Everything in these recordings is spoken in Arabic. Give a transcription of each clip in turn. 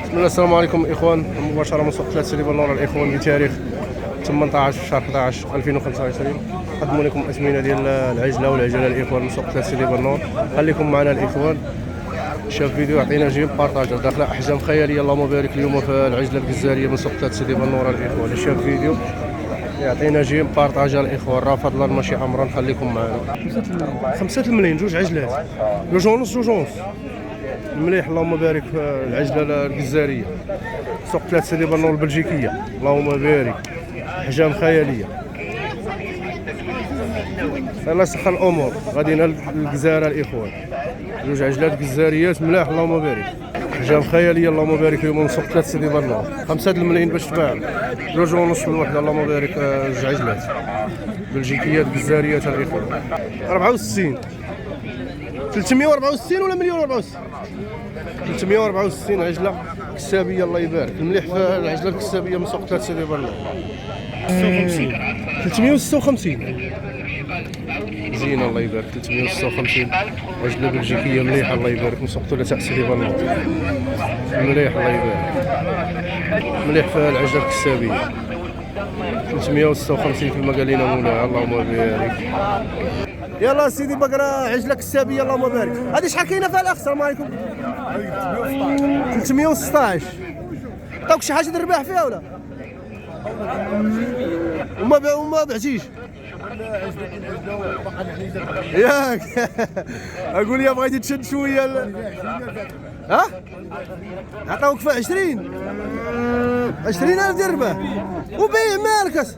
بسم الله. السلام عليكم اخوان، مباشره من سوق 3 سيدي بنور الاخوان بتاريخ 18 شهر 11 2025. نقدموا لكم اثمنه ديال العجله والعجله الاخوان من سوق 3 سيدي بنور. خليكم معنا الاخوان، شاف فيديو يعطينا جيم بارطاج داخله احجام خياليه. اللهم بارك اليوم في العجله الجزاريه من سوق 3 سيدي بنور الاخوان. شاف فيديو يعطينا جيم بارطاج الاخوان، راه فضلا ماشي امرا. خليكم معنا. 5 الملايين جوج عجلات، جوج ونص جوج ونص مليح. اللهم بارك في العجله الجزاريه سوق 3 سيدي بنور البلجيكيه. اللهم بارك، احجام خياليه. الله يسخر الامور. غاديين للجزائر الاخوان، جوج عجلات جزاريات ملاح. اللهم بارك، احجام خياليه. اللهم بارك اليوم من سوق 3 سيدي بنور. 5 الملايين باش تباع، جوج ونص الوحده. اللهم بارك، جوج عجلات بلجيكيات جزاريات الاخوان. 64 364 ولا مليون 64 364 عجله كسابيه. الله يبارك، المليح في العجله الكسابيه من سوق 3 سيدي بنور. 356 زينه. الله يبارك، 356 عجله بلجيكيه مليحه. الله يبارك، من سوق 3 سيدي بنور مليح. الله يبارك، مليح في العجله الكسابيه. 356 كما قال لنا مولاي. اللهم بارك. يلا سيدي بقرة عجلة كسابية. اللهم بارك. هذه شحال كاينة فيها الأخ؟ السلام عليكم. 316. عطاوك شي حاجة الرباح فيها ولا؟ وما بعتيش؟ ياك أقول يا بغيتي تشد شوية ها؟ عطاوك في 20,000 ديال الرباح وبيع مالكس.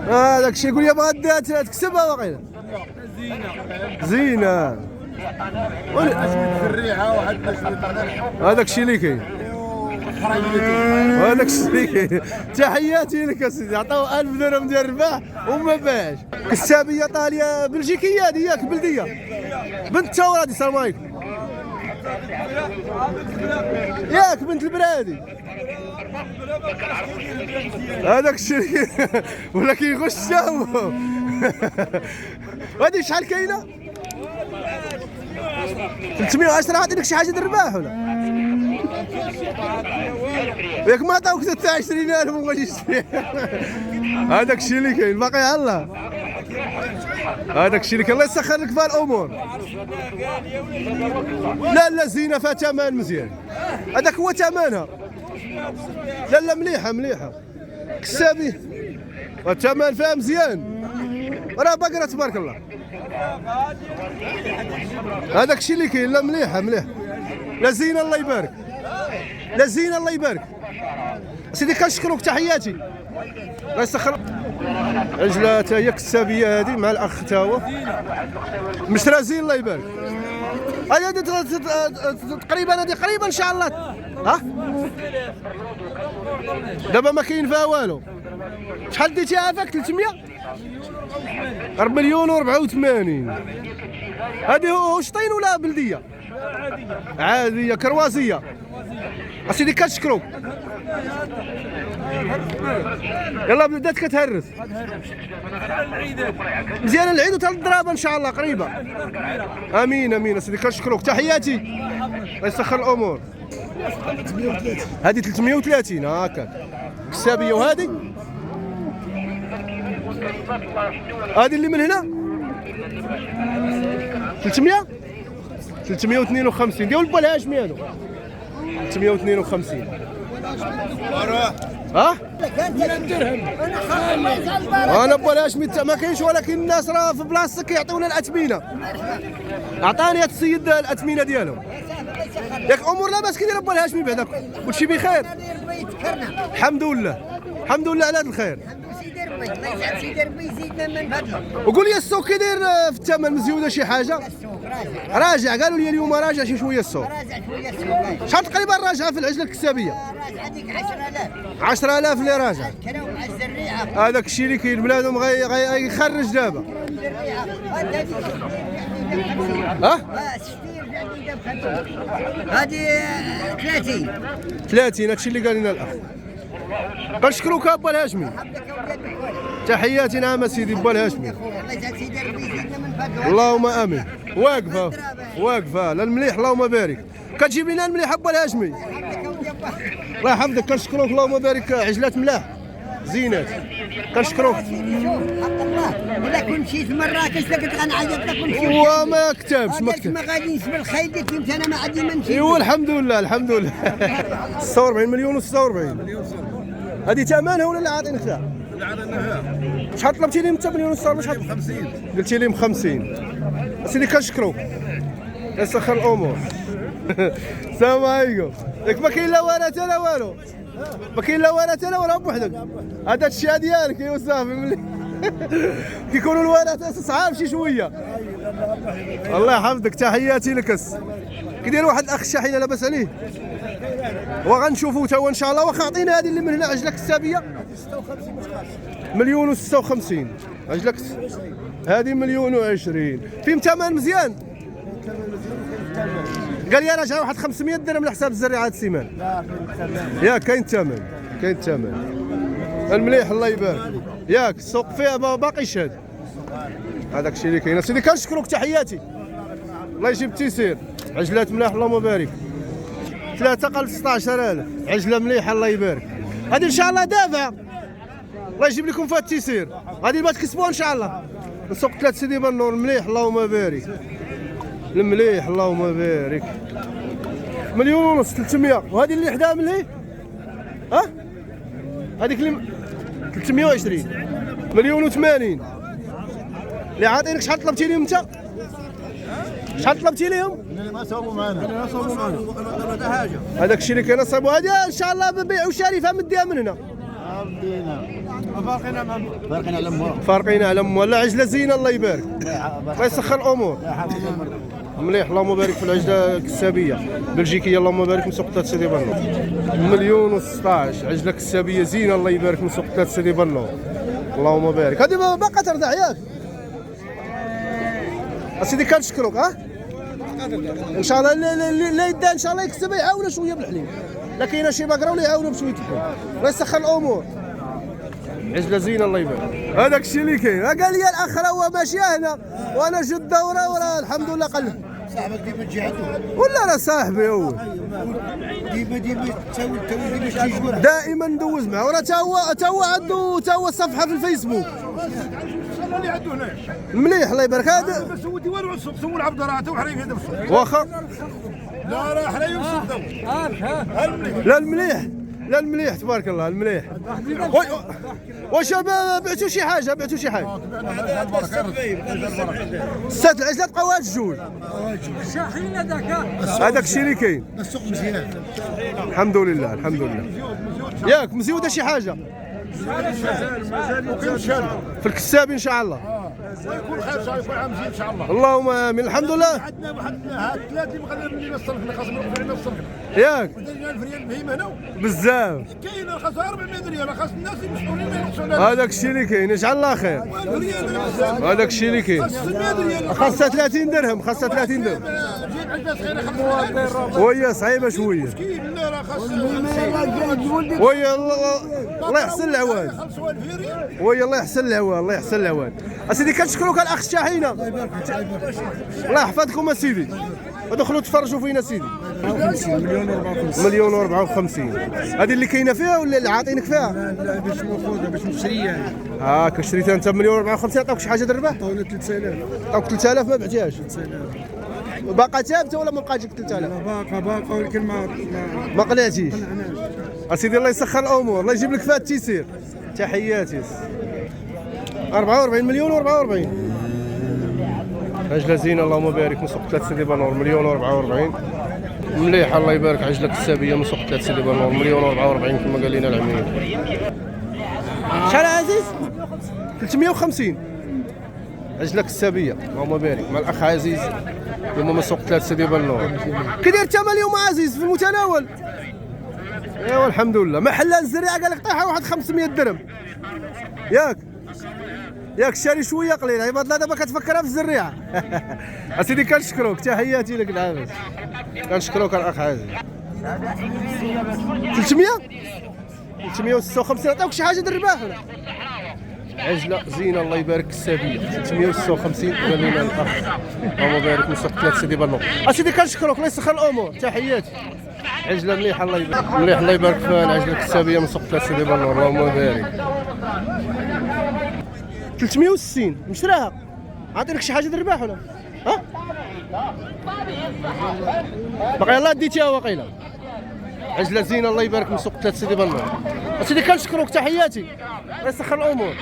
هذاك الشيء يقول يا بغا تكسبها واقيلا. زينة. هذاك الشيء اللي كاين، هذاك الشيء اللي كاين. تحياتي لك يا سيدي. عطاو 1000 درهم ديال الرباح وما باعش. كسابية طالية بلجيكية هذه ياك، بلدية بنت الثورة هذه. السلام عليكم. ياك بنت البرادي. هذاك الشيء ولا كيغش تاهو. هذه شحال كاينه؟ 310. عطينك شي حاجه الرباح ولا ياك؟ ما عطاوك حتى 20,000 وما بغيتيش تبيع. هذاك الشيء اللي كاين باقي على الله. هذاك الشيء اللي كاين. الله يسخر لك فيها الامور. لا زينه فيها ثمن مزيان. هذاك هو ثمنها. لا مليحه كسابي والثمن فيها مزيان. راه بقره تبارك الله. هذاك الشيء اللي كاين. لا مليحه لا زينه. الله يبارك، لا زينه. الله يبارك سيدي. كنشكروك، تحياتي. الله يسخر. عجله هي كسابيه هذه مع الاخ تاهو مشرا زين. الله يبارك. هذه تقريبا هذه قريبه ان شاء الله. ها دابا ما كاين فيها والو. شحال ديتيها فيك؟ 300 مليون و84. هذه هوشطين ولا بلديه؟ عاديه كروازيه. اسيدي كنشكروك. يلا بدات كتهرس. مزيان العيد وتا الضرابه ان شاء الله قريبه. امين اسيدي كنشكروك، تحياتي. الله يسخر الامور. هذه 330 هكاك كسابيه. وهذه اللي من هنا 352 ديال با الهاشمي. هذو 352. ها انا با الهاشمي ما كاينش، ولكن الناس راه في بلاصتك كيعطيونا الاثمنه. عطاني هذا السيد الاثمنه ديالهم. ياك امور لاباس كيدير با الهاشمي بعدا؟ كلشي بخير الحمد لله على هذا الخير. وقول لي السوق كيداير في الثمن؟ مزيوده شي حاجه؟ راجع. قالوا لي اليوم راجع شي شويه السوق. شحال تقريبا راجعه في العجله الكسابيه؟ 10,000 اللي راجع. هذاك الشيء اللي كاين. بنادم غيخرج دابا. ها هذه 30. هادشي اللي قال لنا الاخ. كنشكروك با الهاشمي، تحياتي. نعم سيدي با الهاشمي. اللهم امين. واقفه واقفه لا المليح اللهم بارك. كتجيب لنا المليح ابو الهاشمي الله يحفظك. كنشكروك اللهم بارك. عجلات ملاح زينات كنشكروك. الا كنت مشيت مراكش لقيت غنعيط لكم وما كتبش ما كتبش ما غاديش بالخير قلت لهم انا ما عندي ما نمشي. ايوا الحمد لله الحمد لله. 46 مليون و46 هذه ثمنها ولا اللي عاطينك فيها؟ اللي عطينا فيها شحال طلبتي لي انت؟ مليون و46 شحال؟ 50. قلتي لي 50. اسيدي كنشكروك يسخر الامور. السلام عليكم. ياك ما كاين لا ورثه لا والو، ما كاين لا ورثه لا والو بوحدك. هذا الشيء ديالك ايوا صافي. ملي كيكونوا الورثه صعاب شي شويه. الله يحفظك تحياتي لك. كيدير واحد الاخ الشاحنه لاباس عليه وغنشوفوا تا هو ان شاء الله. واخا عطينا هذه اللي من هنا عجله كسابيه 56 مليون و56 عجله هذه مليون و20. فيهم ثمن مزيان. قال لي راجع واحد 500 درهم لحساب الزريعه هذه السيمانه. ياك كاين الثمن كاين الثمن المليح الله يبارك. ياك السوق فيها باقي شاد. هذاك الشيء اللي كاين. سيدي كنشكرك تحياتي الله يجيب التيسير. عجلات ملاح اللهم بارك. 3 قلب 16000 عجله مليحه الله يبارك. هذه ان شاء الله دافعه الله يجيب لكم فيها التيسير. هذه ما تكسبوها ان شاء الله. السوق 3 سيدي بنور مليح اللهم بارك. المليح اللهم بارك. مليون ونص 300. وهذه اللي حداها من هي ها هذيك اللي 320 مليون و80 اللي عاطينك. شحال طلبتي لهم انت؟ شحال طلبتي لهم؟ ما صابوا معنا هذاك الشيء اللي كينصبوا. هذه ان شاء الله ببيع وشريفه مديها من هنا. فارقين على امها. لا عجله زينه الله يبارك الله يسخر الامور. مليح اللهم بارك في العجله الكسابيه بلجيكيه اللهم بارك من سوق 3 سيدي بنور. مليون و16 عجله كسابيه زينه الله يبارك من سوق 3 سيدي بنور اللهم بارك. هذه باقا ترضع ياك اسيدي كنشكروك. ها ان شاء الله لا يدان ان شاء الله يكسب يعاونوا شويه بالحليب. لا كاينه شي باقره ولا يعاونوا بشويه الحليب الله يسخر الامور. عجله زينه الله يبارك. هذاك الشيء اللي كاين. قال لي الاخ هو ماشي هنا وانا جد الدوره وراه الحمد لله. قال صاحبك ديما تجي عنده ولا لا صاحبي هو ديما تساوي باش تيجبر. دائما ندوز معه وراه تا هو عنده صفحه في الفيسبوك اللي عنده هنا مليح الله يبارك. هذا ما سولتي والو على السوق. سول عبد الله تو حريف هذا السوق. واخا لا راه حريف السوق. لا المليح لا المليح تبارك الله المليح. واش بعتوا شي حاجه؟ بعتوا شي حاجه؟ ست العجلات بقاو هاد الجوج. شاحين هذاك الشيء اللي كاين. السوق مزيان الحمد لله الحمد لله. ياك مزيوده شي حاجه في الكسابي ان شاء الله. ويكون خير ان شاء الله. يكون عام مزيان ان شاء الله. اللهم امين الحمد لله. عندنا واحد هاد 3 مغنى من الصرف خاص من الصرف. ياك ودرنا 1000 ريال مهمه هنا بزاف. كاين خاص 400 ريال. خاص الناس المسؤولين ما ينقصوا. هذاك الشيء اللي كاين يجعل الله خير. 1000 ريال هذاك الشيء اللي كاين. 600 ريال خاصها 30 درهم خاصها 30 درهم. جيب عجلات خير 5000. وهي صعيبه شويه. مسكين لا راه خاص وهي الله يحسن العوان. خلصوا 1000 ريال. وهي الله يحسن العوان الله يحسن العوان. اسيدي كنشكروك الاخ الشاحنه الله يحفظكم اسيدي. ادخلوا تفرجوا فينا سيدي. مليون و54 هذه اللي كاينه فيها ولا اللي عاطينك فيها؟ لا باش ناخذها باش نشريها. كشريتها انت مليون و54 عطاوك شي حاجه دربه؟ عطاونا 3000. عطاوك 3000 ما بعتيهاش؟ باقا ثابته ولا ما بقاش 3000؟ باقا ولكن ما قلعتيش. اسيدي الله يسخر الامور الله يجيب لك فيها التيسير. تحياتي. 44 مليون و44 عجله زينه اللهم بارك من سوق 3 سيدي بنور. مليون و44 مليحه الله يبارك. عجله كسابيه من سوق 3 سيدي بنور. مليون و44 كما قال لنا العميد. شحال عزيز؟ 350 عجله كسابيه اللهم بارك مع الاخ عزيز اليوم من سوق 3 سيدي بنور. كي داير الثمن اليوم عزيز في المتناول؟ ايوا الحمد لله. محل الزريعه قال لك طيحه واحد 500 درهم. ياك شاري شويه قليل. عباد الله دابا كتفكرها في الزريعه. اسيدي كنشكروك تحياتي لك العابس. كنشكروك الاخ عزيز. 300 356 عطاوك شي حاجه درباه ولا عجله زينه الله يبارك السابيه 356 قال لنا الاخ اللهم بارك من سوق 3 سيدي بنو. اسيدي كنشكرك الله يسخر الامور تحياتي. عجله مليحه الله يبارك مليح الله يبارك فيها العجله السابيه من سوق 3 سيدي بنو اللهم بارك 360 مشراها عطينك شي حاجه الرباح ولا ها باقي يلاه ديتيها واقيلا عجله زينه الله يبارك من سوق 3 سيدي بنو. اسيدي كنشكرك تحياتي الله يسخر الامور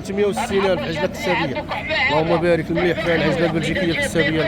360 الف عجله السابيه اللهم بارك المليح فيها العجله البلجيكيه السابيه.